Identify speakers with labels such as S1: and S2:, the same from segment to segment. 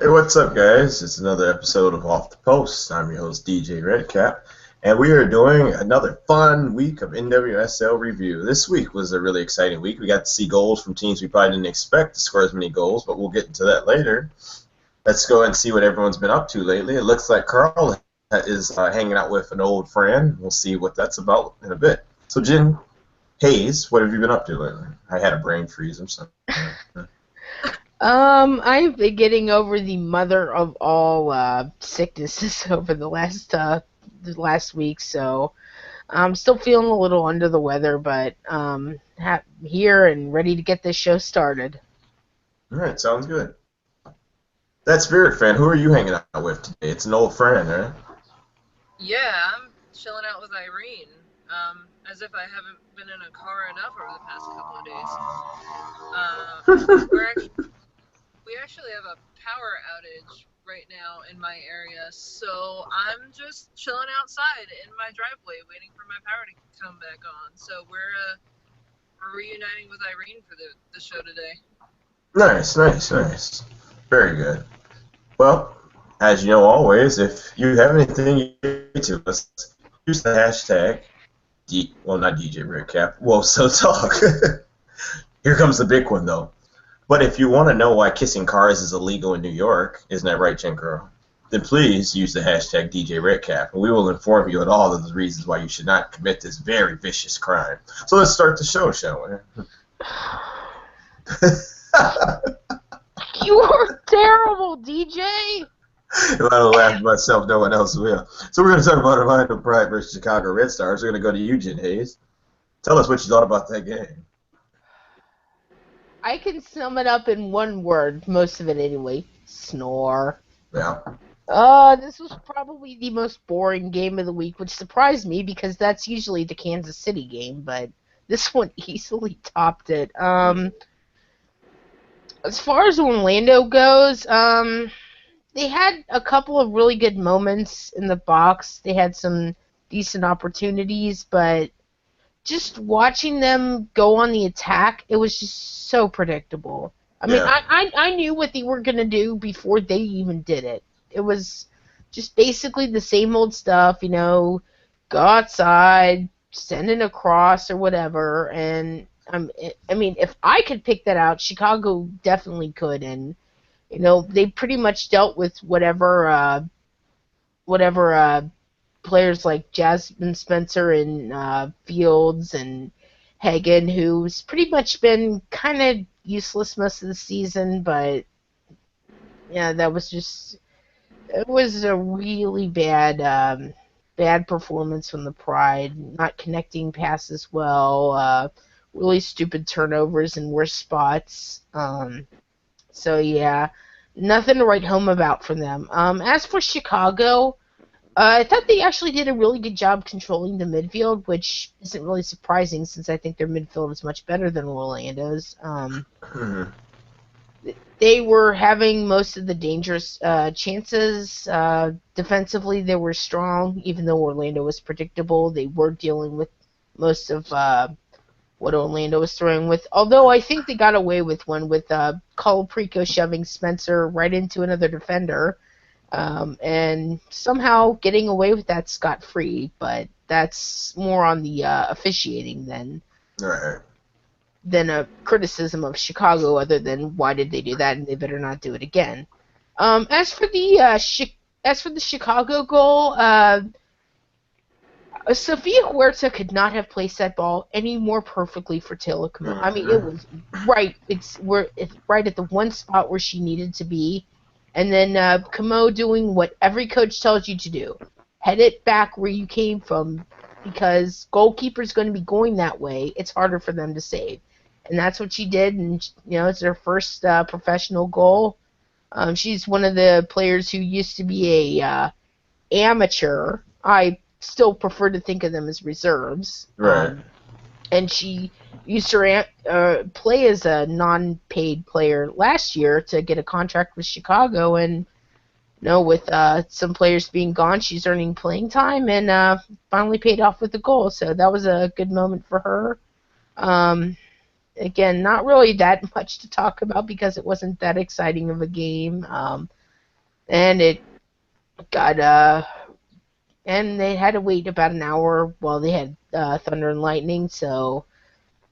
S1: Hey, what's up, guys? It's another episode of Off the Post. I'm your host, DJ Redcap, and we are doing another fun week of NWSL review. This week was a really exciting week. We got to see goals from teams we probably didn't expect to score as many goals, but we'll get into that later. Let's go and see what everyone's been up to lately. It looks like Carl is hanging out with an old friend. We'll see what that's about in a bit. So, Jen Hayes, what have you been up to lately? I had a brain freeze. I'm sorry.
S2: I've been getting over the mother of all sicknesses over the last week, so I'm still feeling a little under the weather, but here and ready to get this show started.
S1: All right, sounds good. That Spirit fan, who are you hanging out with today? It's an old friend, right?
S3: Yeah, I'm chilling out with Irene. As if I haven't been in a car enough over the past couple of days. We actually have a power outage right now in my area, so I'm just chilling outside in my driveway waiting for my power to come back on. So we're reuniting with Irene for the show today.
S1: Nice, nice, nice. Very good. Well, as you know, always, if you have anything you say to us, use the hashtag, not DJ Redcap, well, so talk. Here comes the big one, though. But if you want to know why kissing cars is illegal in New York, isn't that right, Jen Girl? Then please use the hashtag DJ Redcap, and we will inform you of all of the reasons why you should not commit this very vicious crime. So let's start the show, shall we?
S2: You are terrible, DJ!
S1: If I don't laugh at myself, no one else will. So we're going to talk about Orlando Pride versus Chicago Red Stars. We're going to go to you, Jen Hayes. Tell us what you thought about that game.
S2: I can sum it up in one word, most of it anyway. Snore.
S1: Yeah.
S2: This was probably the most boring game of the week, which surprised me because that's usually the Kansas City game, but this one easily topped it. As far as Orlando goes, they had a couple of really good moments in the box. They had some decent opportunities, but just watching them go on the attack, it was just so predictable. I mean,
S1: Yeah.
S2: I knew what they were going to do before they even did it. It was just basically the same old stuff, go outside, send it across or whatever. And, I mean, if I could pick that out, Chicago definitely could. And, they pretty much dealt with whatever players like Jasmine Spencer and Fields and Hagen, who's pretty much been kind of useless most of the season, but yeah, it was a really bad performance from the Pride, not connecting passes well, really stupid turnovers in worse spots. So yeah, nothing to write home about for them. As for Chicago, I thought they actually did a really good job controlling the midfield, which isn't really surprising since I think their midfield is much better than Orlando's. They were having most of the dangerous chances. Defensively, they were strong, even though Orlando was predictable. They were dealing with most of what Orlando was throwing with. Although I think they got away with one with Colaprico shoving Spencer right into another defender. And somehow getting away with that scot-free, but that's more on the officiating than a criticism of Chicago, other than why did they do that and they better not do it again. As for the Chicago goal, Sofia Huerta could not have placed that ball any more perfectly for Taylor Camo. I mean, it was right. It's right at the one spot where she needed to be. And then Camo doing what every coach tells you to do. Head it back where you came from, because goalkeeper's going to be going that way. It's harder for them to save. And that's what she did, and it's her first professional goal. She's one of the players who used to be a amateur. I still prefer to think of them as reserves.
S1: Right.
S2: And she used to play as a non-paid player last year to get a contract with Chicago, and with some players being gone, she's earning playing time and finally paid off with a goal. So that was a good moment for her. Again, not really that much to talk about because it wasn't that exciting of a game. and it got and they had to wait about an hour while they had thunder and lightning. So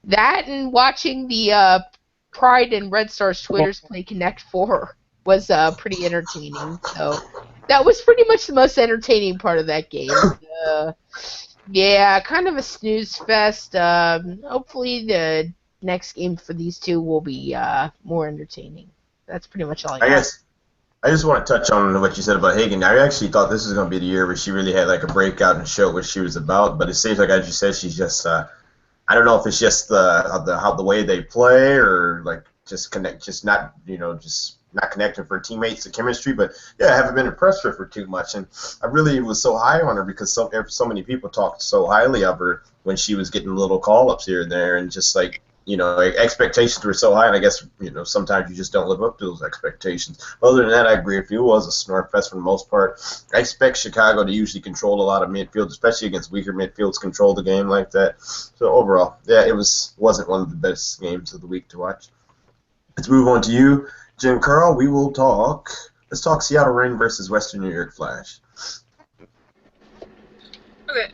S2: that and watching the Pride and Red Stars Twitters play Connect Four was pretty entertaining. So that was pretty much the most entertaining part of that game. Yeah, kind of a snooze fest. Hopefully the next game for these two will be more entertaining. That's pretty much all I
S1: I
S2: got.
S1: guess I just want to touch on what you said about Hagen. I actually thought this was going to be the year where she really had like a breakout and showed what she was about. But it seems like, as you said, she's just I don't know if it's just the way they play or like just connect, just not just not connecting for teammates, the chemistry. But yeah, I haven't been impressed with her too much, and I really was so high on her because so many people talked so highly of her when she was getting little call ups here and there, and just like expectations were so high, and I guess sometimes you just don't live up to those expectations. Other than that, I agree with you. It was a snore fest for the most part. I expect Chicago to usually control a lot of midfield, especially against weaker midfields, control the game like that. So overall, yeah, wasn't one of the best games of the week to watch. Let's move on to you, Jim Carl. Let's talk Seattle Reign versus Western New York Flash.
S3: Okay,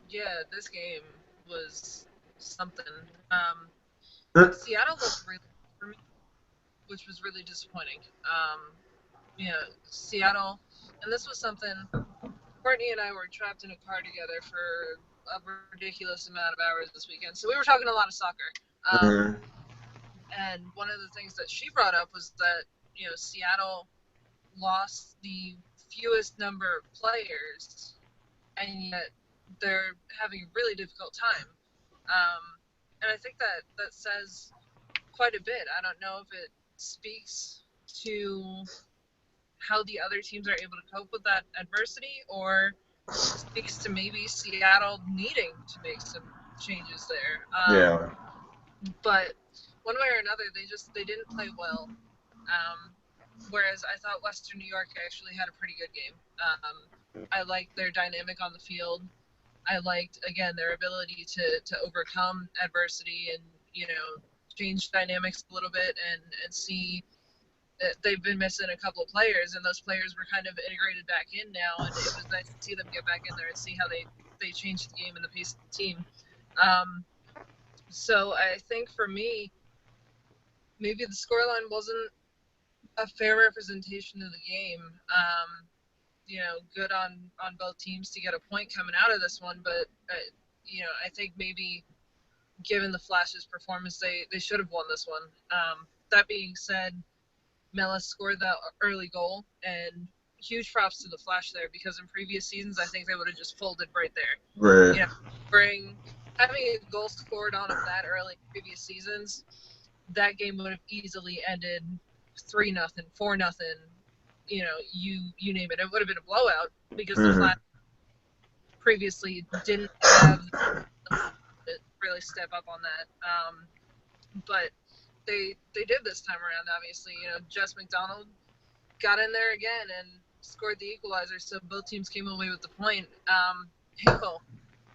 S3: yeah, this game was something. Seattle looked really good for me, which was really disappointing. Seattle, and this was something. Courtney and I were trapped in a car together for a ridiculous amount of hours this weekend, so we were talking a lot of soccer.
S1: Mm-hmm.
S3: And one of the things that she brought up was that Seattle lost the fewest number of players, and yet they're having a really difficult time. And I think that says quite a bit. I don't know if it speaks to how the other teams are able to cope with that adversity, or speaks to maybe Seattle needing to make some changes there.
S1: Yeah.
S3: But one way or another, they didn't play well. Whereas I thought Western New York actually had a pretty good game. I liked their dynamic on the field. I liked, again, their ability to overcome adversity and change dynamics a little bit and see that they've been missing a couple of players, and those players were kind of integrated back in now, and it was nice to see them get back in there and see how they changed the game and the pace of the team. So I think for me, maybe the scoreline wasn't a fair representation of the game. Good on both teams to get a point coming out of this one, but I think maybe given the Flash's performance, they should have won this one. That being said, Mela scored that early goal, and huge props to the Flash there, because in previous seasons, I think they would have just folded right there.
S1: Right.
S3: Having a goal scored on them that early in previous seasons, that game would have easily ended 3-0, 4-0. You name it. It would have been a blowout because the Flash previously didn't have to really step up on that. But they did this time around. Obviously, Jess McDonald got in there again and scored the equalizer, so both teams came away with the point. Hinkle,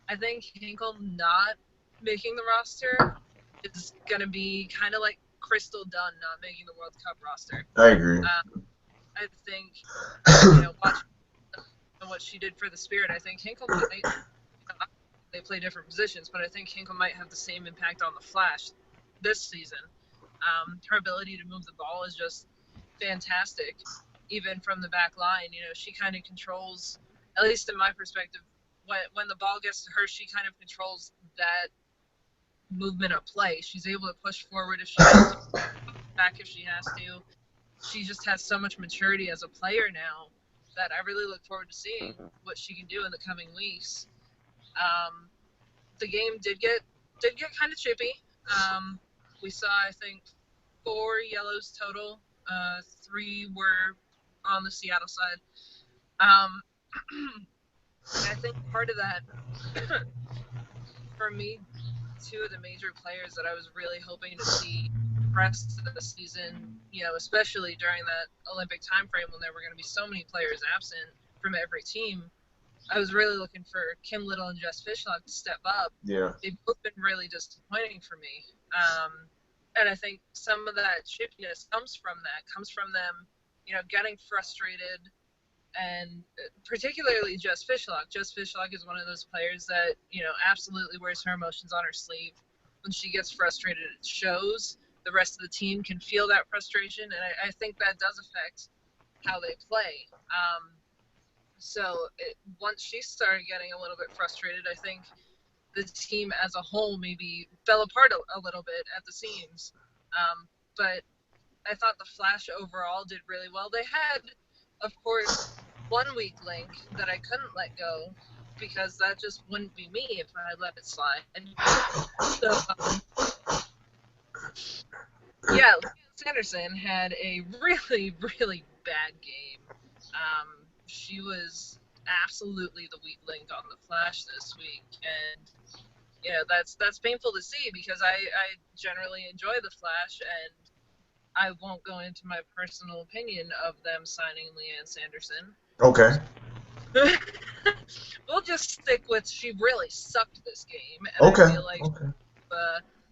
S3: I think Hinkle not making the roster is going to be kind of like Crystal Dunn not making the World Cup roster.
S1: I agree.
S3: I think, watching what she did for the Spirit, I think Hinkle might, they play different positions, but I think Hinkle might have the same impact on the Flash this season. Her ability to move the ball is just fantastic, even from the back line. She kind of controls, at least in my perspective, when the ball gets to her, she kind of controls that movement of play. She's able to push forward if she has to, back if she has to. She just has so much maturity as a player now that I really look forward to seeing what she can do in the coming weeks. The game did get kind of chippy. We saw, I think, 4 yellows total. 3 were on the Seattle side. I think part of that, for me, 2 of the major players that I was really hoping to see rest of the season, especially during that Olympic time frame when there were going to be so many players absent from every team, I was really looking for Kim Little and Jess Fishlock to step up.
S1: Yeah.
S3: They've both been really disappointing for me. And I think some of that chippiness comes from them getting frustrated, and particularly Jess Fishlock. Jess Fishlock is one of those players that, absolutely wears her emotions on her sleeve. When she gets frustrated, it shows. The rest of the team can feel that frustration, and I think that does affect how they play. Once she started getting a little bit frustrated, I think the team as a whole maybe fell apart a little bit at the seams. But I thought the Flash overall did really well. They had, of course, one weak link that I couldn't let go because that just wouldn't be me if I let it slide. Yeah, Sanderson had a really, really bad game. She was absolutely the weak link on the Flash this week, and that's painful to see because I generally enjoy the Flash, and I won't go into my personal opinion of them signing Leanne Sanderson.
S1: Okay.
S3: We'll just stick with she really sucked this game, and I feel like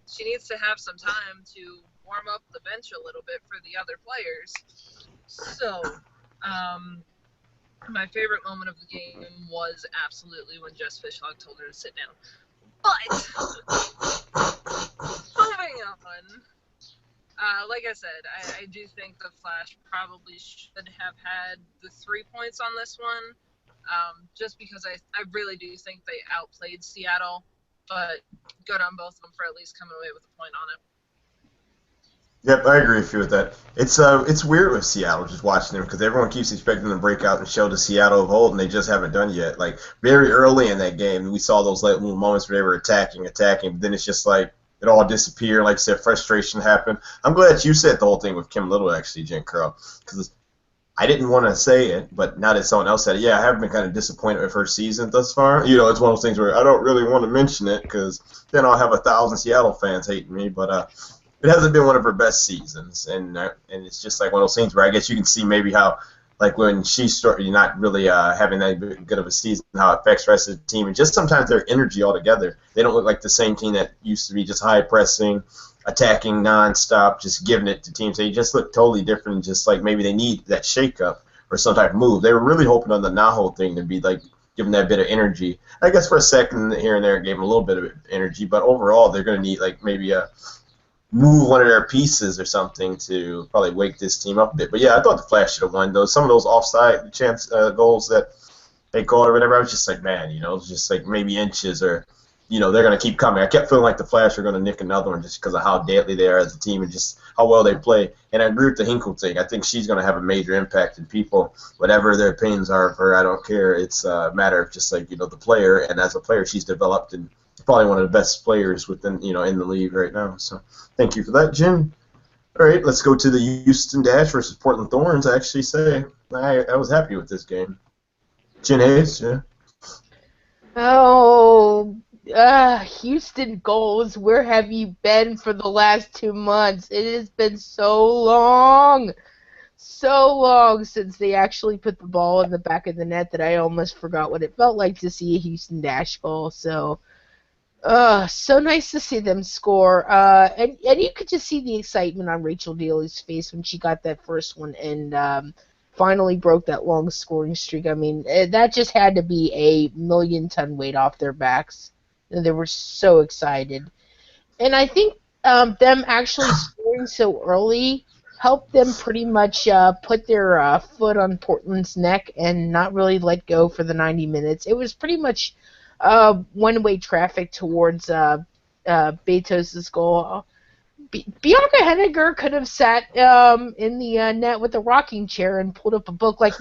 S3: she needs to have some time to warm up the bench a little bit for the other players. So, my favorite moment of the game was absolutely when Jess Fishlock told her to sit down. But, moving on, like I said, I do think the Flash probably should have had the 3 points on this one, just because I really do think they outplayed Seattle, but good on both of them for at least coming away with a point on it.
S1: Yep, I agree with you with that. It's weird with Seattle just watching them because everyone keeps expecting them to break out and show the Seattle of old, and they just haven't done yet. Like very early in that game, we saw those little moments where they were attacking, but then it's just like it all disappeared. Like I said, frustration happened. I'm glad that you said the whole thing with Kim Little actually, Jen Curl, because I didn't want to say it, but now that someone else said it, yeah, I have been kind of disappointed with her season thus far. It's one of those things where I don't really want to mention it because then I'll have 1,000 Seattle fans hating me, but. It hasn't been one of her best seasons, and it's just like one of those things where I guess you can see maybe how, like when she started not really having that good of a season, how it affects the rest of the team, and just sometimes their energy altogether. They don't look like the same team that used to be just high pressing, attacking nonstop, just giving it to teams. They just look totally different, just like maybe they need that shakeup or some type of move. They were really hoping on the Naho thing to be like giving that bit of energy. I guess for a second here and there it gave them a little bit of energy, but overall they're going to need like maybe a move one of their pieces or something to probably wake this team up a bit. But yeah, I thought the Flash should have won those. Some of those offside chance goals that they called or whatever, I was just like, man, it's just like maybe inches or, they're going to keep coming. I kept feeling like the Flash are going to nick another one just because of how deadly they are as a team and just how well they play. And I agree with the Hinkle thing. I think she's going to have a major impact in people, whatever their opinions are of her, I don't care. It's a matter of just like, the player. And as a player, she's developed and probably one of the best players within, in the league right now. So thank you for that, Jen. All right, let's go to the Houston Dash versus Portland Thorns. I actually say I was happy with this game. Jen Hayes, yeah.
S2: Oh, Houston goals. Where have you been for the last 2 months? It has been so long since they actually put the ball in the back of the net that I almost forgot what it felt like to see a Houston Dash goal. So nice to see them score. And you could just see the excitement on Rachel Daly's face when she got that first one and finally broke that long scoring streak. I mean, that just had to be a 1,000,000-ton weight off their backs. And they were so excited. And I think them actually scoring so early helped them pretty much put their foot on Portland's neck and not really let go for the 90 minutes. It was pretty much one-way traffic towards Betos' goal. Bianca Henniger could have sat in the net with a rocking chair and pulled up a book like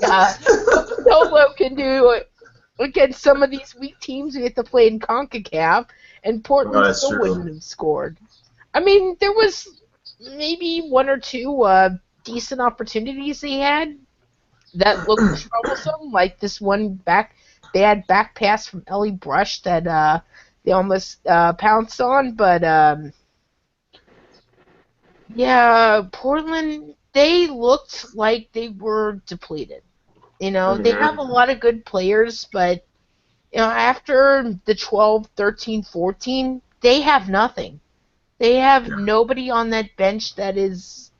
S2: Solo can do against some of these weak teams we have to play in CONCACAF, and Portland still wouldn't have scored. I mean, there was maybe one or two decent opportunities they had that looked troublesome, like this one they had back pass from Ellie Brush that they almost pounced on, but Portland, they looked like they were depleted. They have a lot of good players, but after the 12, 13, 14, they have nothing. They have nobody on that bench that is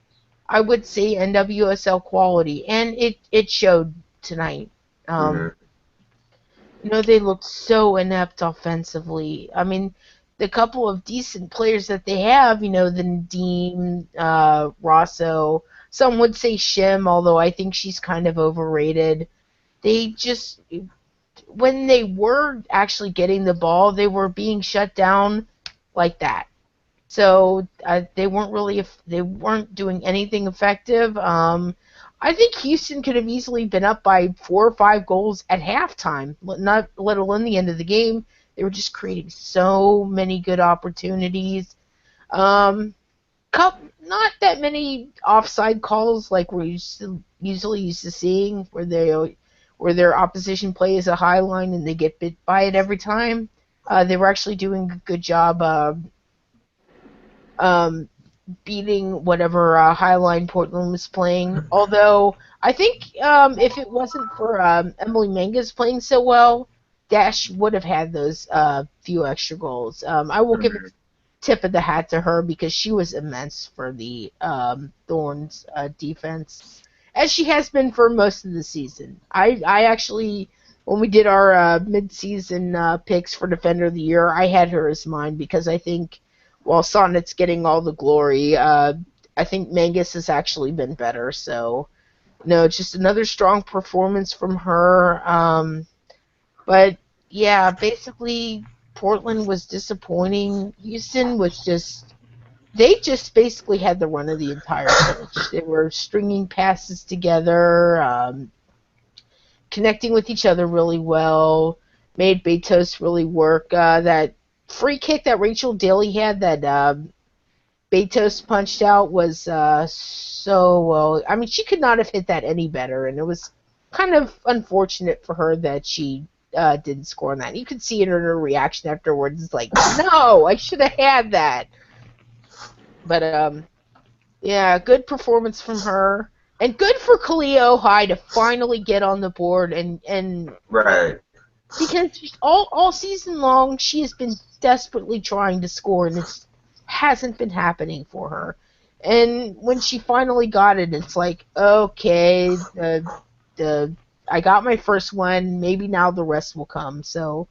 S2: I would say NWSL quality, and it showed tonight.
S1: Hmm.
S2: They looked so inept offensively. I mean, the couple of decent players that they have, the Nadeem, Rosso, some would say Shim, although I think she's kind of overrated. They just, when they were actually getting the ball, they were being shut down like that. So they weren't doing anything effective. I think Houston could have easily been up by 4 or 5 goals at halftime, not let alone the end of the game. They were just creating so many good opportunities. Um, not that many offside calls like usually used to seeing, where their opposition plays a high line and they get bit by it every time. They were actually doing a good job. Um, Beating whatever Highline Portland was playing. Although I think if it wasn't for Emily Mangas playing so well, Dash would have had those few extra goals. I will give a tip of the hat to her because she was immense for the Thorns defense, as she has been for most of the season. I actually, when we did our mid-season picks for Defender of the Year, I had her as mine because I think while Sonnet's getting all the glory, I think Mangus has actually been better. So, just another strong performance from her. But yeah, basically Portland was disappointing. Houston was they just basically had the run of the entire pitch. They were stringing passes together, connecting with each other really well, made Betos really work. That free kick that Rachel Daly had that Betos punched out was so well. I mean, she could not have hit that any better, and it was kind of unfortunate for her that she didn't score on that. You could see it in her reaction afterwards. It's like, no, I should have had that. But yeah, good performance from her, and good for Kaleo High to finally get on the board and
S1: Right.
S2: because all season long she has been desperately trying to score and it hasn't been happening for her. And when she finally got it, it's like, okay, the I got my first one. Maybe now the rest will come. So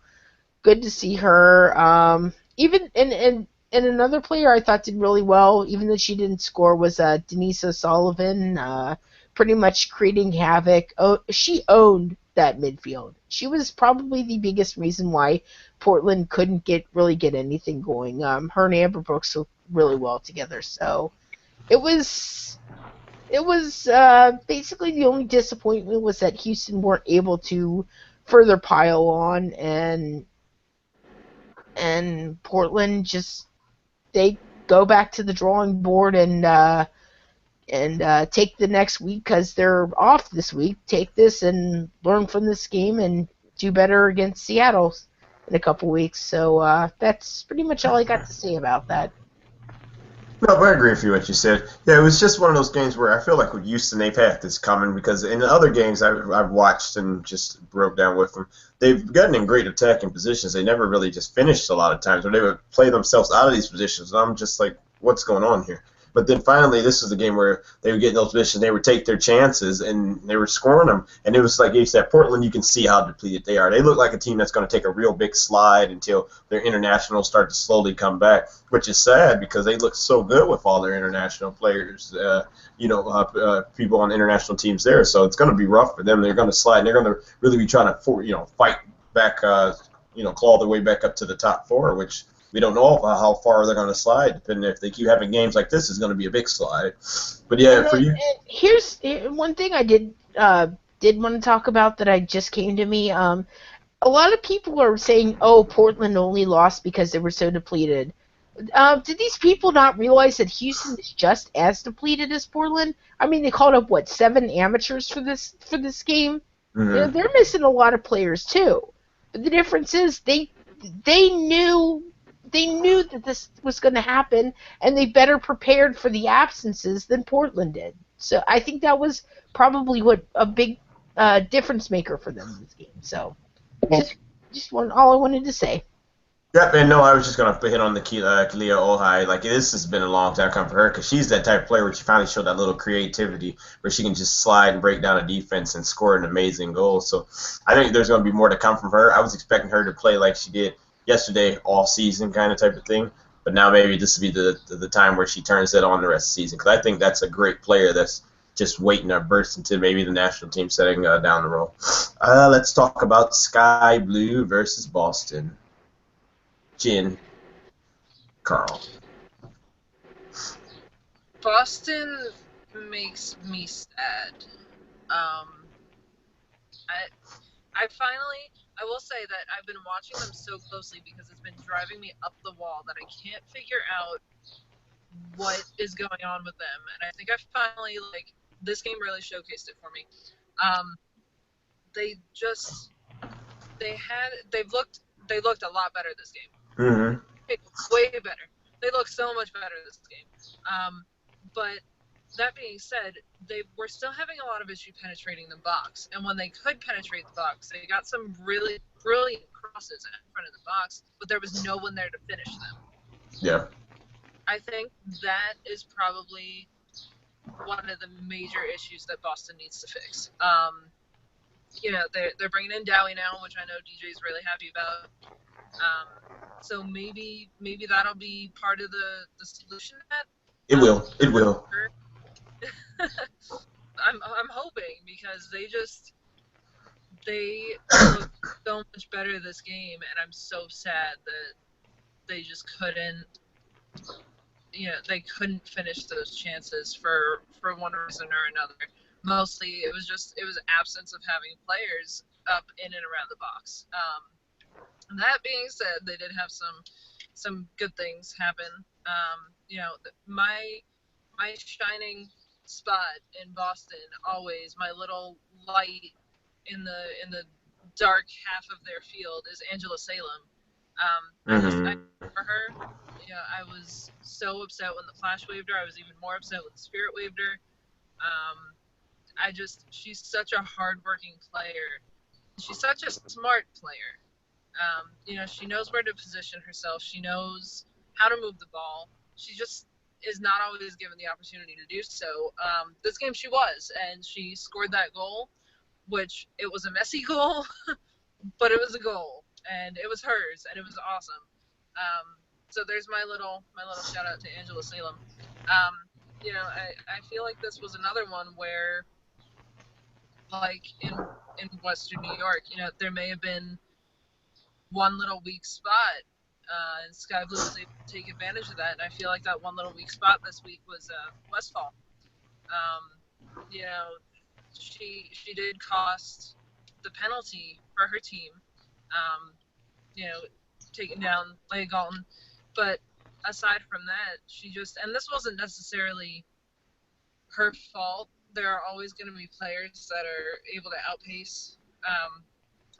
S2: good to see her. Even and another player I thought did really well, even though she didn't score, was Denise O'Sullivan. Pretty much creating havoc. Oh, she owned that midfield. She was probably the biggest reason why Portland couldn't really get anything going. Her and Amber Brooks worked really well together. So it was basically the only disappointment was that Houston weren't able to further pile on, and Portland just they go back to the drawing board and take the next week because they're off this week. Take this and learn from this game and do better against Seattle in a couple weeks. So that's pretty much all I got to say about that.
S1: No, but I agree with you what you said. Yeah, it was just one of those games where I feel like with Houston they've had this coming because in the other games I've watched and just broke down with them, they've gotten in great attacking positions. They never really just finished a lot of times, or they would play themselves out of these positions. And I'm just like, what's going on here? But then finally, this was the game where they would get in those positions, they would take their chances, and they were scoring them. And it was like you said, Portland, you can see how depleted they are. They look like a team that's going to take a real big slide until their internationals start to slowly come back, which is sad because they look so good with all their international players, people on international teams there. So it's going to be rough for them. They're going to slide, and they're going to really be trying to, fight back, claw their way back up to the top four, which we don't know how far they're going to slide. Depending if they keep having games like this, is going to be a big slide. But yeah, for you,
S2: Here's one thing I did want to talk about that I just came to me. A lot of people are saying, "Oh, Portland only lost because they were so depleted." Did these people not realize that Houston is just as depleted as Portland? I mean, they called up 7 amateurs for this game.
S1: mm-hmm.
S2: They're missing a lot of players too. But the difference is they knew that this was going to happen, and they better prepared for the absences than Portland did. So I think that was probably what a big difference maker for them in this game. So just all I wanted to say.
S1: Yep, and no, I was just gonna hit on the Kalia Ohai. Like this has been a long time coming for her because she's that type of player where she finally showed that little creativity where she can just slide and break down a defense and score an amazing goal. So I think there's gonna be more to come from her. I was expecting her to play like she did yesterday, all season kind of type of thing. But now maybe this will be the time where she turns it on the rest of the season because I think that's a great player that's just waiting to burst into maybe the national team setting down the road. Let's talk about Sky Blue versus Boston. Jin, Carl.
S3: Boston makes me sad. Um, I finally, I will say that I've been watching them so closely because it's been driving me up the wall that I can't figure out what is going on with them. And I think I finally, like, this game really showcased it for me. Um, they just, they looked a lot better this game.
S1: Mm-hmm.
S3: Way better. They look so much better this game. But that being said, they were still having a lot of issue penetrating the box. And when they could penetrate the box, they got some really brilliant crosses in front of the box, but there was no one there to finish them.
S1: Yeah.
S3: I think that is probably one of the major issues that Boston needs to fix. You know, they're bringing in Dowie now, which I know DJ's really happy about. So maybe that'll be part of the solution to that.
S1: It will. It will.
S3: I'm hoping because they look so much better this game, and I'm so sad that they just couldn't. You know, they couldn't finish those chances for one reason or another. Mostly, it was absence of having players up in and around the box. That being said, they did have some good things happen. You know, my shining spot in Boston, always my little light in the dark half of their field, is Angela Salem. I for her. Yeah, I was so upset when the Flash waved her. I was even more upset when the Spirit waved her. She's such a hardworking player. She's such a smart player. You know, she knows where to position herself. She knows how to move the ball. She just is not always given the opportunity to do so. This game she was, and she scored that goal, which it was a messy goal, but it was a goal, and it was hers, and it was awesome. So there's my little shout out to Angela Salem. You know, I feel like this was another one where, like in Western New York, you know, there may have been one little weak spot, and Sky Blue was able to take advantage of that. And I feel like that one little weak spot this week was Westfall. You know, she did cost the penalty for her team. You know, taking down Leia Galton, but aside from that, and this wasn't necessarily her fault. There are always going to be players that are able to outpace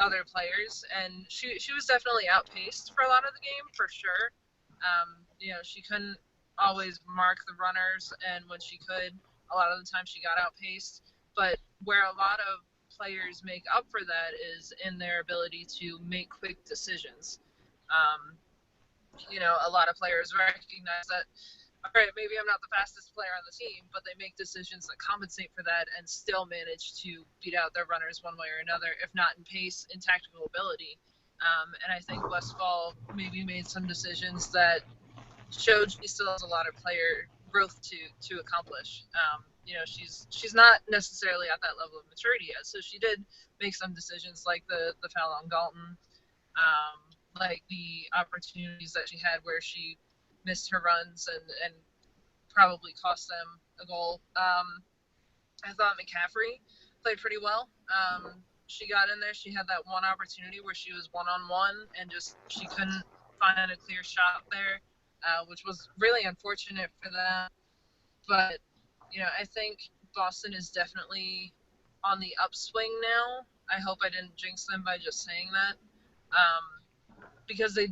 S3: other players, and she was definitely outpaced for a lot of the game, for sure. You know, she couldn't always mark the runners, and when she could, a lot of the time she got outpaced. But where a lot of players make up for that is in their ability to make quick decisions. You know, a lot of players recognize that, all right, maybe I'm not the fastest player on the team, but they make decisions that compensate for that and still manage to beat out their runners one way or another, if not in pace, in tactical ability. And I think Westfall maybe made some decisions that showed she still has a lot of player growth to accomplish. You know, she's not necessarily at that level of maturity yet, so she did make some decisions like the foul on Galton, like the opportunities that she had where she missed her runs and probably cost them a goal. I thought McCaffrey played pretty well. She got in there. She had that one opportunity where she was one-on-one and she couldn't find a clear shot there, which was really unfortunate for them. But, you know, I think Boston is definitely on the upswing now. I hope I didn't jinx them by just saying that. Because they've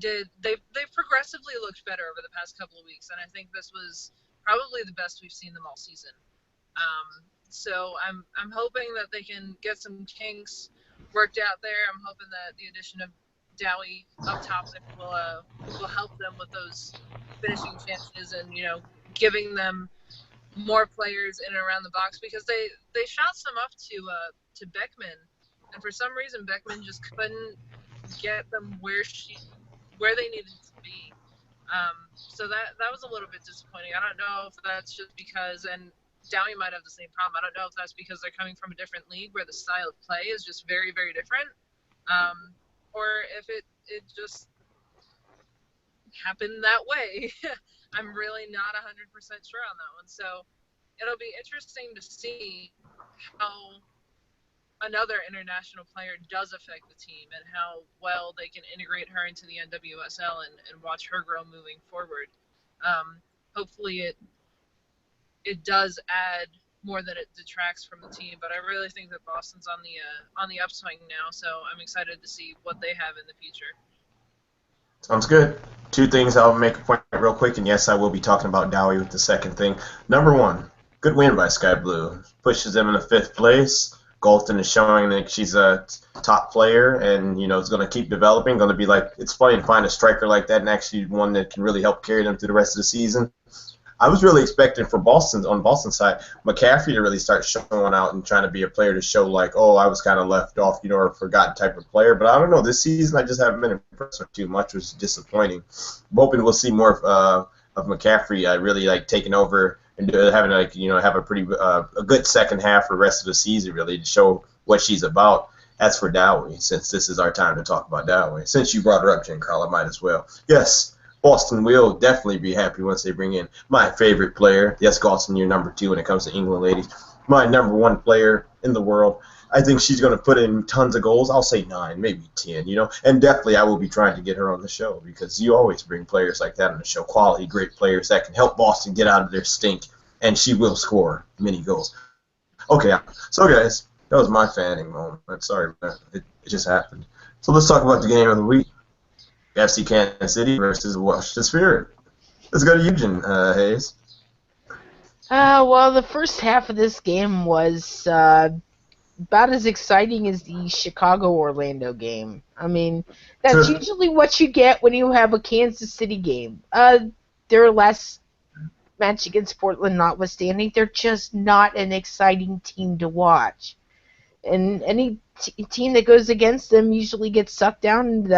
S3: progressively looked better over the past couple of weeks, and I think this was probably the best we've seen them all season. So I'm hoping that they can get some kinks worked out there. I'm hoping that the addition of Dowie up top there will help them with those finishing chances and giving them more players in and around the box, because they shot some up to Beckman, and for some reason Beckman just couldn't get them where they needed to be. So that was a little bit disappointing. I don't know if that's just because, and Downey might have the same problem. I don't know if that's because they're coming from a different league where the style of play is just very, very different, or if it just happened that way. I'm really not 100% sure on that one. So it'll be interesting to see how another international player does affect the team and how well they can integrate her into the NWSL and watch her grow moving forward. Hopefully it does add more than it detracts from the team, but I really think that Boston's on the upswing now, so I'm excited to see what they have in the future.
S1: Sounds good. Two things I'll make a point real quick, and yes, I will be talking about Dowie with the second thing. Number one, good win by Sky Blue. Pushes them in the 5th place. Galton is showing that she's a top player and, is going to keep developing. Going to be like, it's funny to find a striker like that and actually one that can really help carry them through the rest of the season. I was really expecting for Boston, on Boston's side, McCaffrey to really start showing out and trying to be a player to show like, oh, I was kind of left off, or a forgotten type of player. But I don't know. This season, I just haven't been impressed with too much, which is disappointing. I'm hoping we'll see more of McCaffrey really like taking over and having like have a pretty a good second half for the rest of the season, really to show what she's about. As for Dowie, since this is our time to talk about Dowie, since you brought her up, Giancarlo, I might as well. Yes. Boston will definitely be happy once they bring in my favorite player. Yes, Galton, you're number 2 when it comes to England ladies. My number 1 player in the world. I think she's going to put in tons of goals. I'll say 9, maybe 10, And definitely I will be trying to get her on the show because you always bring players like that on the show, quality, great players that can help Boston get out of their stink, and she will score many goals. Okay, so guys, that was my fanning moment. I'm sorry, man. It just happened. So let's talk about the game of the week. FC Kansas City versus Washington Spirit. Let's go to Eugene Hayes.
S2: Well, the first half of this game was about as exciting as the Chicago-Orlando game. I mean, that's usually what you get when you have a Kansas City game. Their last match against Portland notwithstanding, they're just not an exciting team to watch. And any team that goes against them usually gets sucked into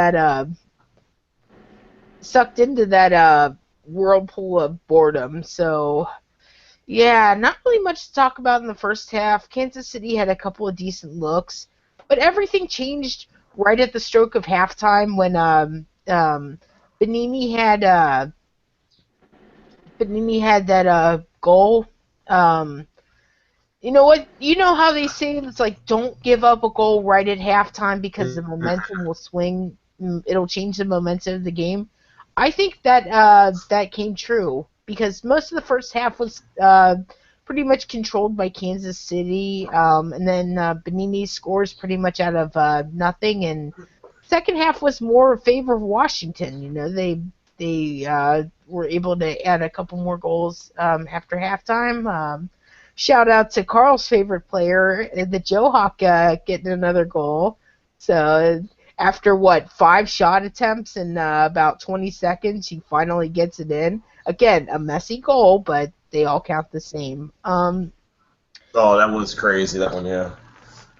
S2: that whirlpool of boredom. So, yeah, not really much to talk about in the first half. Kansas City had a couple of decent looks, but everything changed right at the stroke of halftime when Benini had that goal. You know what? You know how they say it's like don't give up a goal right at halftime because the momentum will swing. It'll change the momentum of the game. I think that that came true because most of the first half was pretty much controlled by Kansas City, and then Benini scores pretty much out of nothing, and second half was more in favor of Washington. They were able to add a couple more goals after halftime. Shout out to Carl's favorite player, the Joe Hawk, getting another goal. So after 5 shot attempts in about 20 seconds, he finally gets it in. Again, a messy goal, but they all count the same.
S1: Oh, that was crazy, that one, yeah.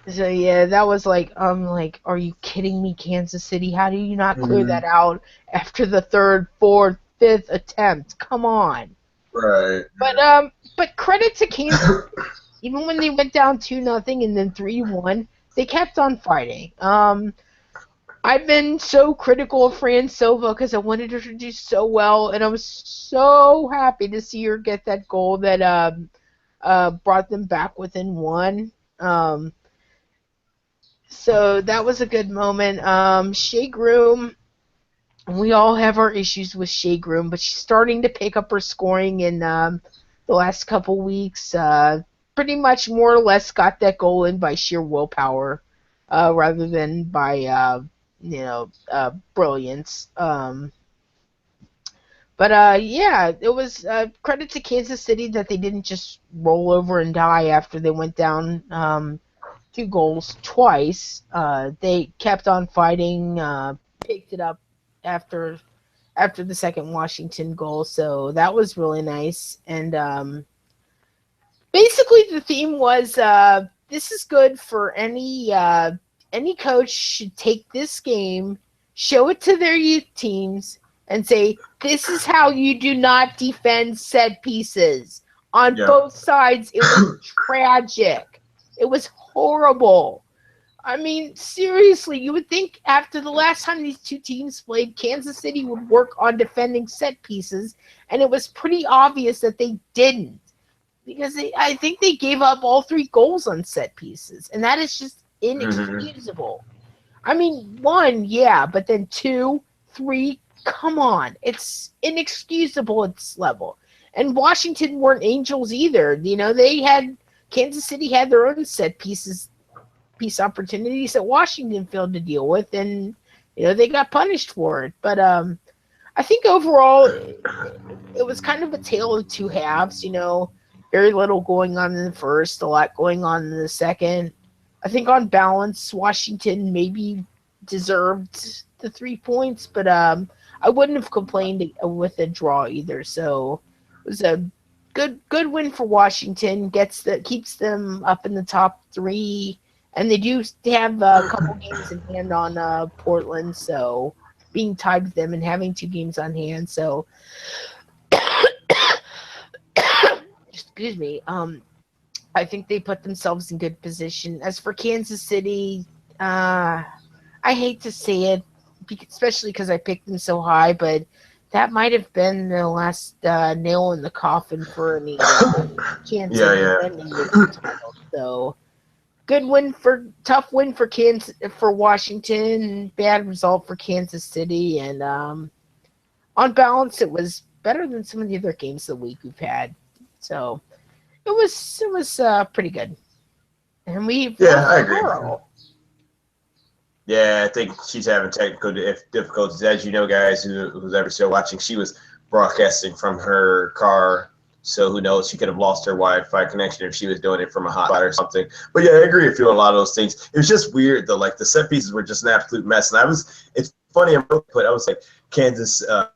S2: So yeah, that was like, are you kidding me, Kansas City? How do you not clear that out after the 3rd, 4th, 5th attempt? Come on.
S1: Right.
S2: But credit to Kansas, even when they went down 2-0 and then 3-1, they kept on fighting. I've been so critical of Fran Silva because I wanted her to do so well, and I was so happy to see her get that goal that brought them back within 1. So that was a good moment. Shea Groom, we all have our issues with Shea Groom, but she's starting to pick up her scoring in the last couple weeks. Pretty much more or less got that goal in by sheer willpower rather than by brilliance. Yeah, it was credit to Kansas City that they didn't just roll over and die after they went down 2 goals twice. They kept on fighting, picked it up after the second Washington goal, so that was really nice. And basically, the theme was this is good for any coach should take this game, show it to their youth teams, and say this is how you do not defend set pieces. On
S1: Yeah.
S2: both sides, it was tragic. It was horrible. I mean, seriously, you would think after the last time these two teams played, Kansas City would work on defending set pieces, and it was pretty obvious that they didn't. Because I think they gave up all 3 goals on set pieces, and that is just inexcusable. I mean, 1, yeah, but then 2, 3, come on. It's inexcusable at this level. And Washington weren't angels either. You know, Kansas City had their own piece opportunities that Washington failed to deal with, and they got punished for it. But I think overall it was kind of a tale of two halves. Very little going on in the first, a lot going on in the second. I think on balance, Washington maybe deserved the 3 points, but I wouldn't have complained with a draw either. So it was a good win for Washington. Keeps them up in the top 3. And they do have a couple games in hand on Portland, so being tied with them and having 2 games on hand. So, excuse me. I think they put themselves in good position. As for Kansas City, I hate to say it, especially because I picked them so high, but that might have been the last nail in the coffin for any chance of defending this title. So. Tough win for Washington, bad result for Kansas City, and on balance, it was better than some of the other games of the week we've had. So it was pretty good, and
S1: I agree.
S2: Carl.
S1: Yeah, I think she's having technical difficulties. As you know, guys, who's ever still watching, she was broadcasting from her car. So who knows? She could have lost her Wi-Fi connection if she was doing it from a hotspot or something. But yeah, I agree with you on a lot of those things. It was just weird though. Like the set pieces were just an absolute mess. And it's funny. I was like, Kansas, the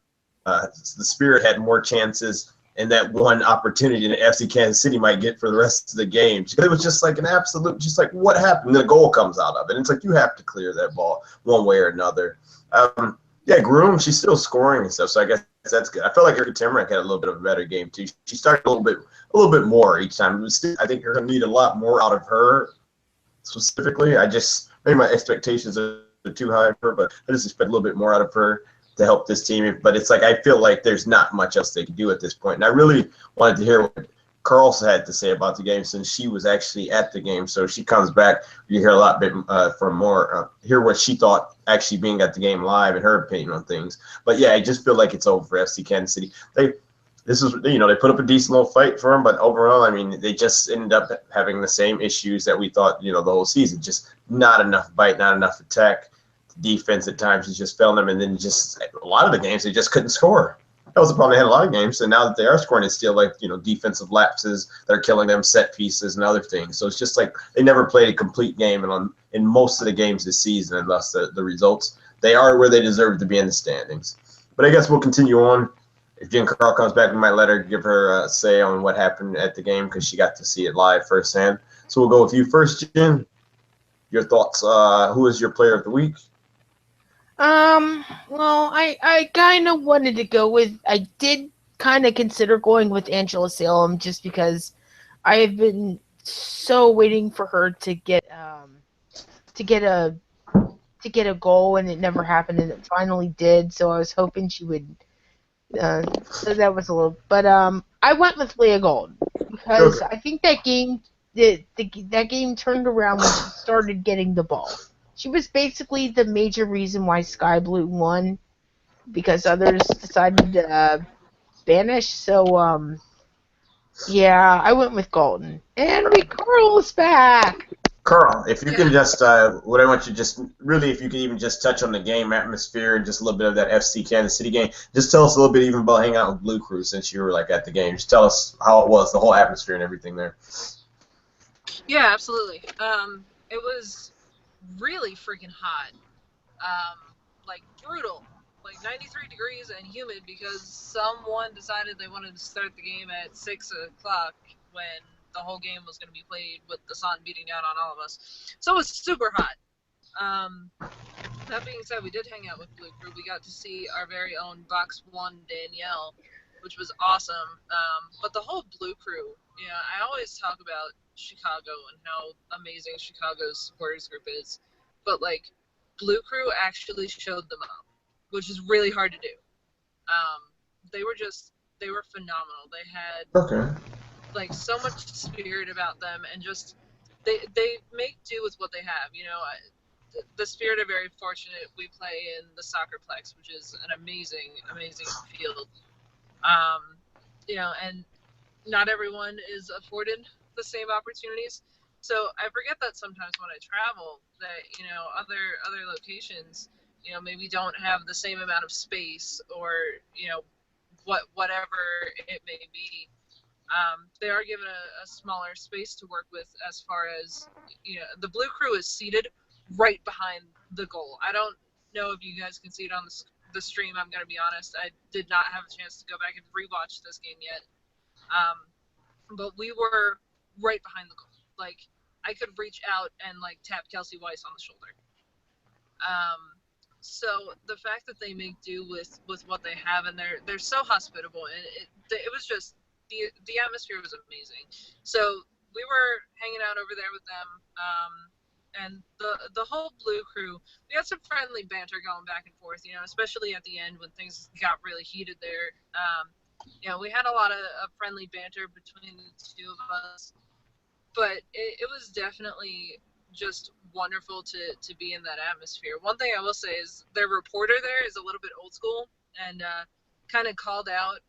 S1: Spirit had more chances and that one opportunity than FC Kansas City might get for the rest of the game. It was just like an absolute, just like what happened? And then a goal comes out of it. And it's like you have to clear that ball one way or another. Yeah, Groom, she's still scoring and stuff, so I guess that's good. I felt like Erica Timrack had a little bit of a better game too. She started a little bit more each time. I think you're going to need a lot more out of her specifically. Maybe my expectations are too high for her, but I just expect a little bit more out of her to help this team. But it's like I feel like there's not much else they can do at this point. And I really wanted to hear what Carlson had to say about the game since she was actually at the game. So she comes back, you hear a lot bit from more, hear what she thought actually being at the game live and her opinion on things. But yeah, I just feel like it's over for FC Kansas City. They put up a decent little fight for them, but overall, I mean, they just ended up having the same issues that we thought, the whole season. Just not enough bite, not enough attack. Defense at times is just failing them, and then just a lot of the games they just couldn't score. That was the problem. They had a lot of games, and now that they are scoring, it's still like defensive lapses that are killing them, set pieces and other things. So it's just like they never played a complete game, and in most of the games this season, and thus the results, they are where they deserve to be in the standings. But I guess we'll continue on. If Jen Carl comes back, we might let her give her a say on what happened at the game because she got to see it live firsthand. So we'll go with you first, Jen. Your thoughts? Who is your player of the week?
S2: Well, I kind of wanted to go with, I did kind of consider going with Angela Salem just because I have been so waiting for her to get a goal, and it never happened, and it finally did. So I was hoping she would. So that was a little, but I went with Leah Gold because I think that game that game turned around when she started getting the ball. She was basically the major reason why Sky Blue won because others decided to vanish. So yeah, I went with Golden. And Carl's back.
S1: Carl, if you can just, what I want you to just, really, if you can even just touch on the game atmosphere and just a little bit of that FC Kansas City game, just tell us a little bit even about hanging out with Blue Crew since you were like at the game. Just tell us how it was, the whole atmosphere and everything there.
S3: Yeah, absolutely. It was really freaking hot. like brutal, like 93 degrees and humid because someone decided they wanted to start the game at 6 o'clock when the whole game was going to be played with the sun beating down on all of us. So it was super hot. That being said, we did hang out with Blue Crew. We got to see our very own Box One Danielle, which was awesome. But the whole Blue Crew, I always talk about Chicago and how amazing Chicago's supporters group is. But, like, Blue Crew actually showed them up, which is really hard to do. They were phenomenal. They had, like, so much spirit about them, and just, they make do with what they have, the Spirit are very fortunate. We play in the Soccerplex, which is an amazing, amazing field. And not everyone is afforded the same opportunities. So I forget that sometimes when I travel, that other locations, maybe don't have the same amount of space, or whatever it may be. They are given a smaller space to work with, as far as the Blue Crew is seated right behind the goal. I don't know if you guys can see it on the stream. I'm going to be honest. I did not have a chance to go back and rewatch this game yet. But we were right behind the goal. Like, I could reach out and, like, tap Kelsey Weiss on the shoulder. So the fact that they make do with what they have, and they're so hospitable, and it was just, the atmosphere was amazing. So we were hanging out over there with them. And the whole Blue Crew, we had some friendly banter going back and forth, especially at the end when things got really heated there. We had a lot of friendly banter between the two of us, but it was definitely just wonderful to be in that atmosphere. One thing I will say is their reporter there is a little bit old school, and kind of called out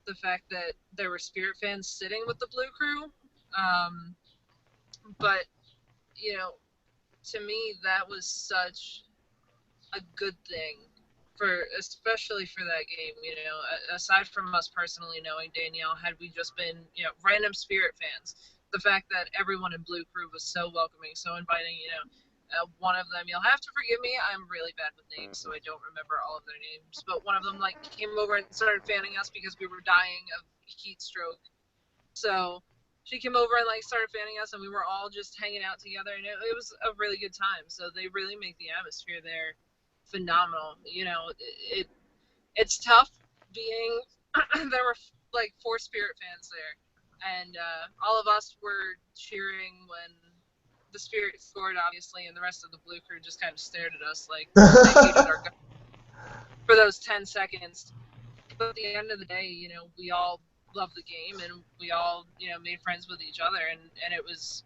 S3: the fact that there were Spirit fans sitting with the Blue Crew. But, to me, that was such a good thing, especially for that game. Aside from us personally knowing Danielle, had we just been random Spirit fans, the fact that everyone in Blue Crew was so welcoming, so inviting. One of them, you'll have to forgive me, I'm really bad with names, so I don't remember all of their names, but one of them, like, came over and started fanning us because we were dying of heat stroke. So she came over and, like, started fanning us, and we were all just hanging out together, and it was a really good time. So they really make the atmosphere there phenomenal. It's tough being there were, like, 4 Spirit fans there, and all of us were cheering when the Spirit scored, obviously, and the rest of the Blue Crew just kind of stared at us like they hated our guts for those 10 seconds. But at the end of the day, we all loved the game, and we all, made friends with each other, and it was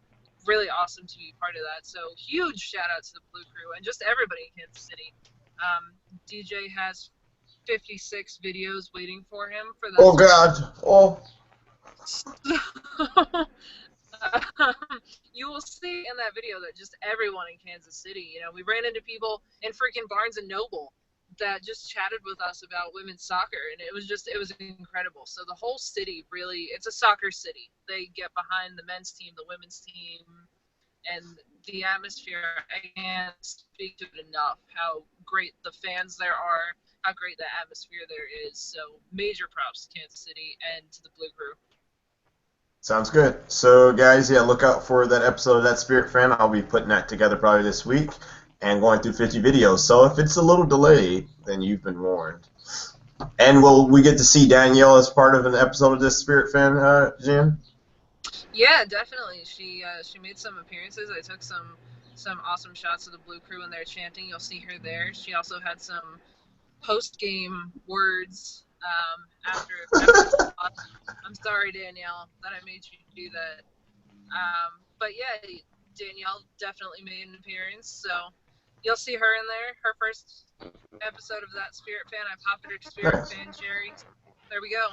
S3: really awesome to be part of that. So huge shout out to the Blue Crew and just everybody in Kansas City. DJ has 56 videos waiting for him for that.
S1: Oh God! Oh.
S3: You will see in that video that just everyone in Kansas City, we ran into people in freaking Barnes and Noble that just chatted with us about women's soccer, and it was incredible. So the whole city, really, it's a soccer city. They get behind the men's team, the women's team, and the atmosphere. I can't speak to it enough how great the fans there are, how great the atmosphere there is. So major props to Kansas City and to the Blue Crew.
S1: Sounds good. So, guys, look out for that episode of That Spirit Fan. I'll be putting that together probably this week and going through 50 videos. So if it's a little delayed, then you've been warned. And will we get to see Danielle as part of an episode of this Spirit Fan, Jen?
S3: Yeah, definitely. She made some appearances. I took some awesome shots of the Blue Crew when they're chanting. You'll see her there. She also had some post-game words after I'm sorry, Danielle, that I made you do that. But yeah, Danielle definitely made an appearance, so you'll see her in there. Her first episode of That Spirit Fan. I popped her Spirit Fan, Jerry. There we go.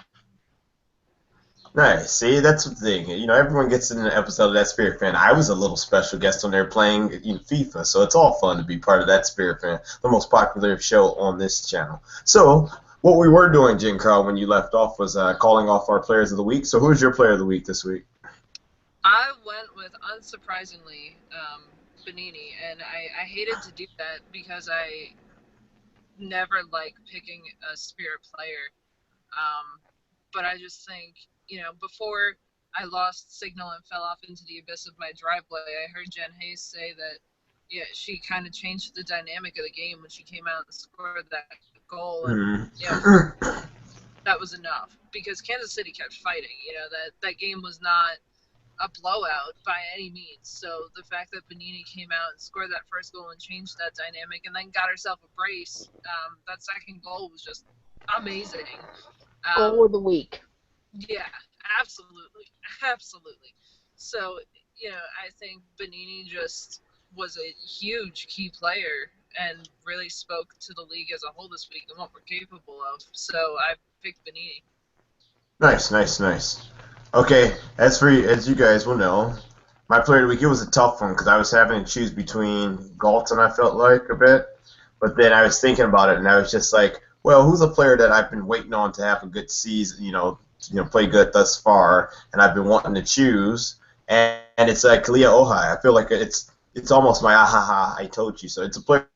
S1: Nice. See, that's the thing. Everyone gets in an episode of That Spirit Fan. I was a little special guest on there playing FIFA, so it's all fun to be part of That Spirit Fan, the most popular show on this channel. So, what we were doing, Jen Carl, when you left off was calling off our players of the week. So who's your player of the week this week?
S3: I went with, unsurprisingly, Benini, and I hated to do that because never like picking a Spirit player. But I just think, before I lost signal and fell off into the abyss of my driveway, I heard Jen Hayes say that, yeah, she kind of changed the dynamic of the game when she came out and scored that goal, and that was enough because Kansas City kept fighting. That game was not a blowout by any means. So the fact that Bonini came out and scored that first goal and changed that dynamic, and then got herself a brace, that second goal was just amazing.
S2: Goal of the week.
S3: Yeah, absolutely, absolutely. So I think Bonini just was a huge key player and really spoke to the league as a whole this week and what we're capable of. So I picked Bonini.
S1: Nice. Okay, as you guys will know, my player of the week, it was a tough one because I was having to choose between Galton, I felt like, a bit. But then I was thinking about it, and I was just like, well, who's a player that I've been waiting on to have a good season, play good thus far, and I've been wanting to choose, and it's like Kalia Ohai. I feel like it's almost my ahaha, I told you so. It's a player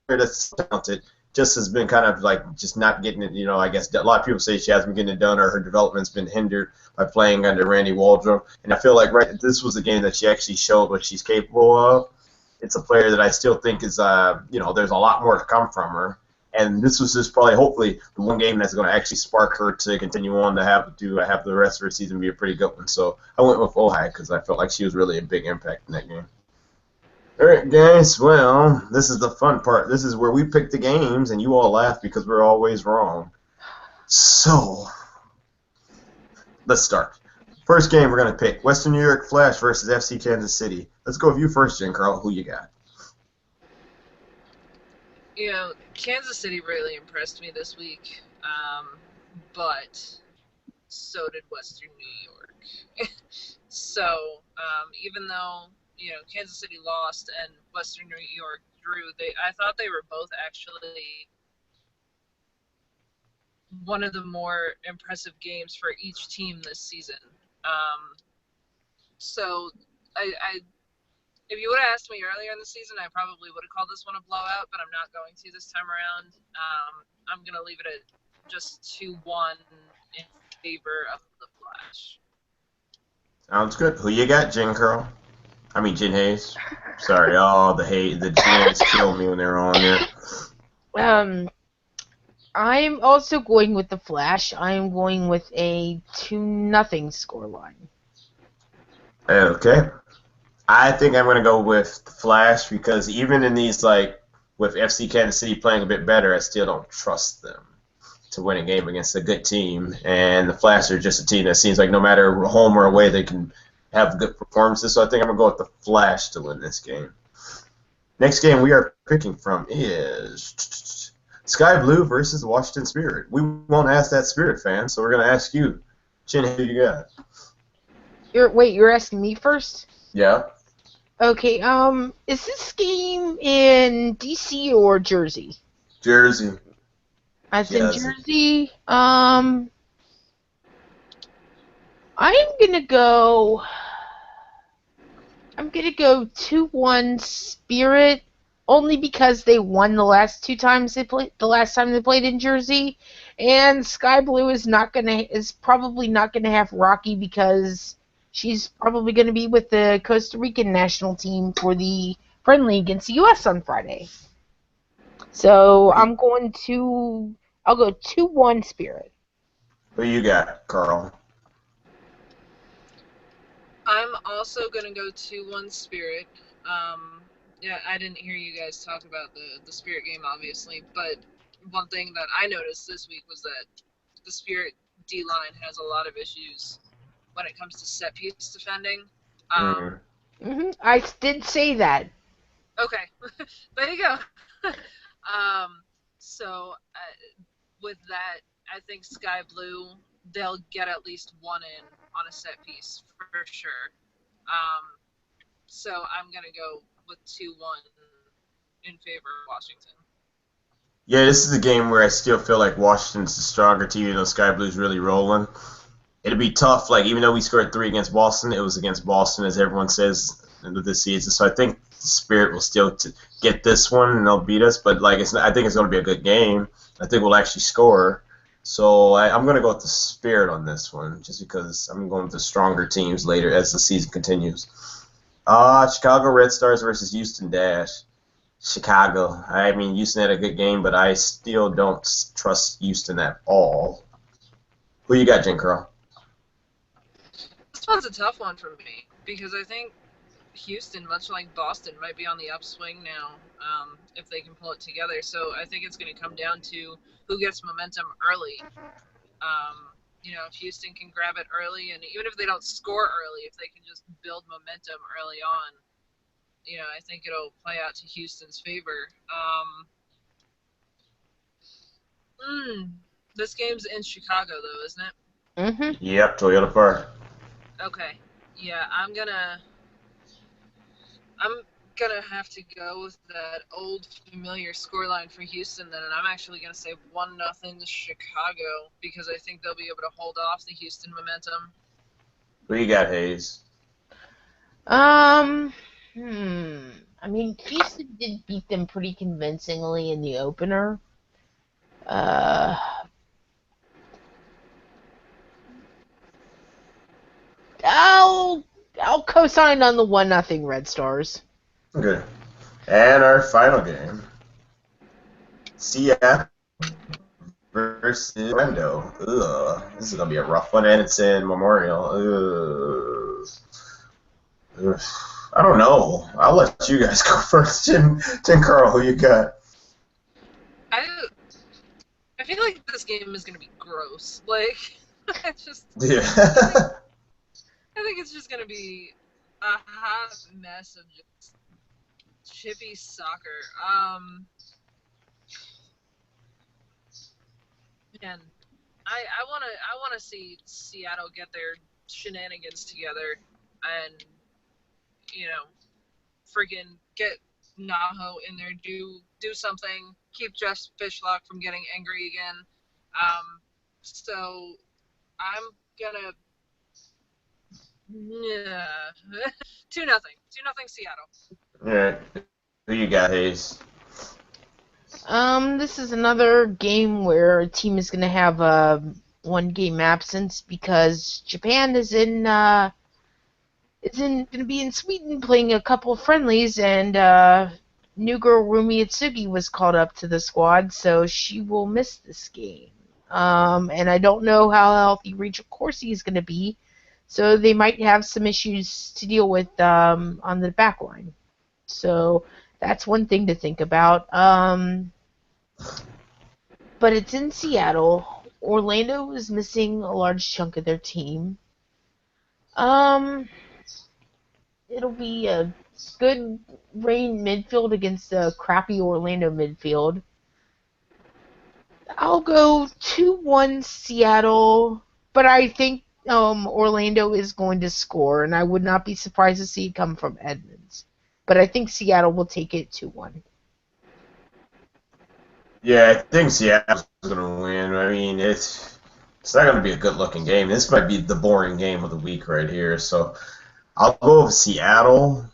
S1: that's talented, just has been kind of like just not getting it. I guess a lot of people say she hasn't been getting it done, or her development's been hindered by playing under Randy Waldrum. And I feel like this was the game that she actually showed what she's capable of. It's a player that I still think is, there's a lot more to come from her. And this was just probably, hopefully, the one game that's going to actually spark her to continue on to have the rest of her season be a pretty good one. So I went with Ohai because I felt like she was really a big impact in that game. All right, guys. Well, this is the fun part. This is where we pick the games, and you all laugh because we're always wrong. So let's start. First game we're going to pick, Western New York Flash versus FC Kansas City. Let's go with you first, Jen Carl. Who you got?
S3: Kansas City really impressed me this week, but so did Western New York. So even though Kansas City lost and Western New York drew, I thought they were both actually one of the more impressive games for each team this season. So if you would have asked me earlier in the season, I probably would have called this one a blowout, but I'm not going to this time around. I'm going to leave it at just 2-1 in favor of the Flash.
S1: Sounds good. Who you got, Jen Carl? I mean, Jen Hayes. Sorry, the Jens kill me when they're on there.
S2: I'm also going with the Flash. I'm going with a 2-0 scoreline.
S1: Okay. I think I'm going to go with the Flash because even in these, with FC Kansas City playing a bit better, I still don't trust them to win a game against a good team. And the Flash are just a team that seems like no matter home or away, they can have good performances. So I think I'm going to go with the Flash to win this game. Next game we are picking from is Sky Blue versus Washington Spirit. We won't ask that Spirit fan, so we're going to ask you. Chin, who you got?
S2: You're asking me first?
S1: Yeah.
S2: Okay, is this game in DC or Jersey?
S1: Jersey.
S2: In Jersey. I'm gonna go 2-1 Spirit, only because they won the last time they played in Jersey, and Sky Blue is probably not gonna have Rocky because she's probably going to be with the Costa Rican national team for the friendly against the U.S. on Friday. So I'll go 2-1 Spirit.
S1: Who you got, Carl?
S3: I'm also going to go 2-1 Spirit. I didn't hear you guys talk about the Spirit game, obviously, but one thing that I noticed this week was that the Spirit D-line has a lot of issues when it comes to set piece defending.
S2: I did say that.
S3: Okay, there you go. So with that, I think Sky Blue, they'll get at least one in on a set piece for sure. So I'm going to go with 2-1 in favor of Washington.
S1: Yeah, this is a game where I still feel like Washington's the stronger team, even though Sky Blue's really rolling. It'll be tough. Even though we scored 3 against Boston, it was against Boston, as everyone says, into this season. So I think the Spirit will still get this one and they'll beat us. But like I think it's going to be a good game. I think we'll actually score. So I'm going to go with the Spirit on this one, just because I'm going with the stronger teams later as the season continues. Chicago Red Stars versus Houston Dash. Chicago. I mean, Houston had a good game, but I still don't trust Houston at all. Who you got, Jen Curl?
S3: This one's a tough one for me because I think Houston, much like Boston, might be on the upswing now if they can pull it together. So I think it's going to come down to who gets momentum early. If Houston can grab it early, and even if they don't score early, if they can just build momentum early on, I think it'll play out to Houston's favor. This game's in Chicago, though, isn't it?
S2: Mm-hmm.
S1: Yep, Toyota Park.
S3: Okay. Yeah, I'm gonna have to go with that old familiar scoreline for Houston then, and I'm actually gonna say 1-0 to Chicago because I think they'll be able to hold off the Houston momentum.
S1: Who you got, Hayes?
S2: I mean, Houston did beat them pretty convincingly in the opener. I'll co-sign on the 1-0 Red Stars.
S1: Okay. And our final game. Seattle versus Orlando. Ugh. This is going to be a rough one, and it's in Memorial. Ugh. I don't know. I'll let you guys go first. Tim Carl, who you got?
S3: I feel like this game is going to be gross. Like, it's just...
S1: Yeah.
S3: I think it's just going to be a hot mess of just chippy soccer. Man, I want to see Seattle get their shenanigans together and freaking get Naho in there, do something, keep Jeff Fishlock from getting angry again. So I'm gonna 2-0 Seattle.
S1: All right. Who you got, Hayes?
S2: This is another game where a team is going to have a 1-game absence because Japan is going to be in Sweden playing a couple of friendlies, and new girl Rumi Itsugi was called up to the squad, so she will miss this game. And I don't know how healthy Rachel Corsi is going to be, so they might have some issues to deal with on the back line. So that's one thing to think about. But it's in Seattle. Orlando is missing a large chunk of their team. It'll be a good Reign midfield against a crappy Orlando midfield. I'll go 2-1 Seattle, but I think Orlando is going to score, and I would not be surprised to see it come from Edmonds. But I think Seattle will take it 2-1.
S1: Yeah, I think Seattle's going to win. I mean, it's not going to be a good-looking game. This might be the boring game of the week right here. So I'll go with Seattle.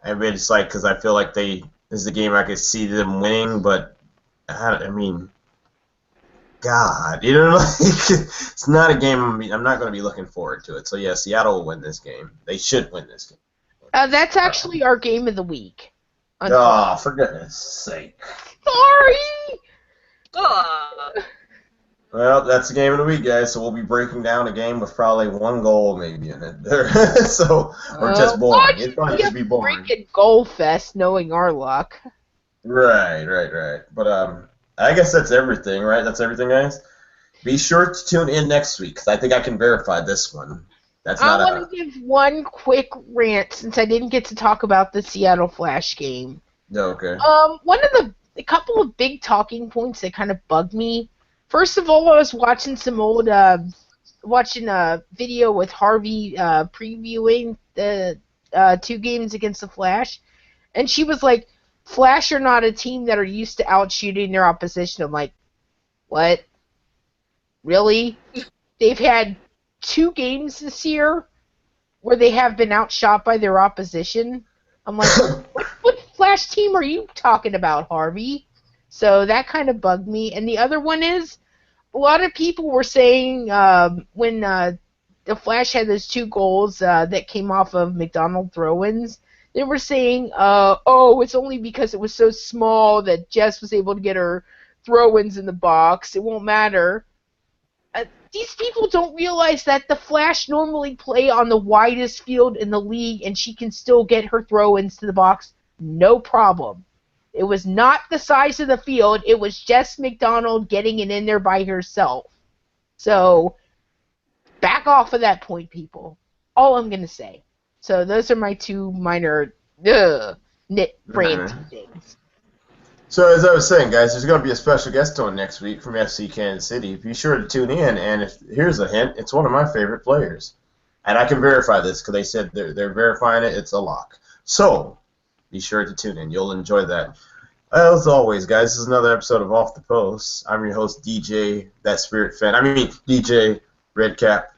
S1: I mean, it's like because I feel like this is the game I could see them winning, but I mean, God, like it's not a game I'm not going to be looking forward to it. So yeah, Seattle will win this game. They should win this game.
S2: That's actually our game of the week.
S1: Oh, for goodness sake!
S2: Sorry.
S1: Well, that's the game of the week, guys. So we'll be breaking down a game with probably one goal maybe in it. Or just boring. It probably should be boring.
S2: Freaking goal fest, knowing our luck.
S1: Right. But I guess that's everything, right? That's everything, guys. Be sure to tune in next week because I think I can verify this one.
S2: I want to give one quick rant since I didn't get to talk about the Seattle Flash game.
S1: Okay.
S2: One of a couple of big talking points that kind of bugged me. First of all, I was watching watching a video with Harvey previewing the 2 games against the Flash, and she was like, "Flash are not a team that are used to out shooting their opposition." I'm like, what? Really? They've had 2 games this year where they have been outshot by their opposition. I'm like, what Flash team are you talking about, Harvey? So that kind of bugged me. And the other one is, a lot of people were saying when the Flash had those 2 goals that came off of McDonald throw-ins, they were saying, oh, it's only because it was so small that Jess was able to get her throw-ins in the box. It won't matter. These people don't realize that the Flash normally play on the widest field in the league, and she can still get her throw-ins to the box, no problem. It was not the size of the field. It was Jess McDonald getting it in there by herself. So, back off of that point, people. All I'm going to say. So, those are my 2 minor ranty things.
S1: So as I was saying, guys, there's going to be a special guest on next week from FC Kansas City. Be sure to tune in, and here's a hint, it's one of my favorite players. And I can verify this because they said they're verifying it. It's a lock. So be sure to tune in. You'll enjoy that. As always, guys, this is another episode of Off the Post. I'm your host, DJ, DJ Redcap.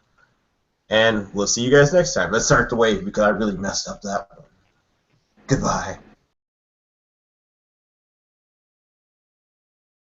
S1: And we'll see you guys next time. Let's start the wave because I really messed up that one. Goodbye.